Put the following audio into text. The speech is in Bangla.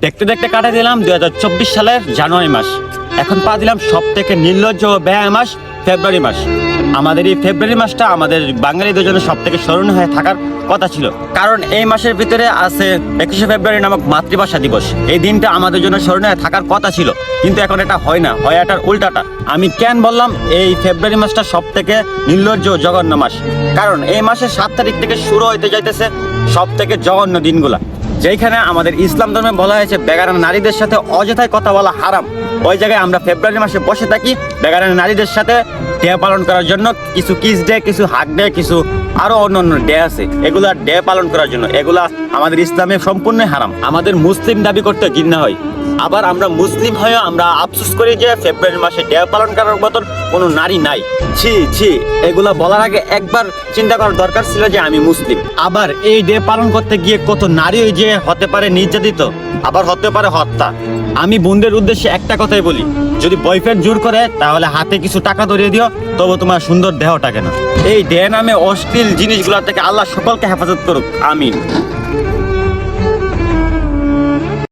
দেখতে দেখতে কাটা দিলাম 2024 সালের জানুয়ারি মাস। এখন পা দিলাম সব থেকে নির্লজ্জ ও ব্যয় মাস ফেব্রুয়ারি মাস। আমাদের এই ফেব্রুয়ারি মাসটা আমাদের বাঙালিদের জন্য সব থেকে স্মরণীয় হয়ে থাকার কথা ছিল, কারণ এই মাসের ভিতরে আছে 21শে ফেব্রুয়ারি নামক মাতৃভাষা দিবস। এই দিনটা আমাদের জন্য স্মরণীয় থাকার কথা ছিল, কিন্তু এখন এটা হয় না, হয় এটার উল্টাটা। আমি কেন বললাম এই ফেব্রুয়ারি মাসটা সব থেকে নির্লজ্জ ও জঘন্য মাস? কারণ এই মাসের 7 তারিখ থেকে শুরু হইতে যাইতেছে সব থেকে জঘন্য দিনগুলা, যেখানে আমাদের ইসলাম ধর্মে বলা হয়েছে বেগানা নারীদের সাথে অযথায় কথা বলা হারাম। ওই জায়গায় আমরা ফেব্রুয়ারি মাসে বসে থাকি বেগানা নারীদের সাথে ডে পালন করার জন্য, কিছু কিস ডে, কিছু হাক ডে, কিছু আরো অন্যান্য ডে আছে, এগুলা ডে পালন করার জন্য। এগুলা আমাদের ইসলামে সম্পূর্ণ হারাম। আমাদের মুসলিম দাবি করতে ঘৃণা হয়, আবার আমরা মুসলিম হয়েও আমরা আফসোস করি যে ফেব্রুয়ারি মাসে ডে পালন করার মতন কোনো নারী নাই। ছি ছি, এগুলা বলার আগে একবার চিন্তা করার দরকার ছিল যে আমি মুসলিম। আবার এই ডে পালন করতে গিয়ে কত নারী যে হতে পারে নির্যাতিত, আবার হতে পারে হত্যা। আমি বোনদের উদ্দেশ্যে একটা কথাই বলি, যদি বয়ফ্রেন্ড জোর করে তাহলে হাতে কিছু টাকা ধরিয়ে দিও, তবু তোমার সুন্দর দেহটাকে না। এই ডে নামে অশ্লীল জিনিসগুলা থেকে আল্লাহ সকলকে হেফাজত করুক, আমিন।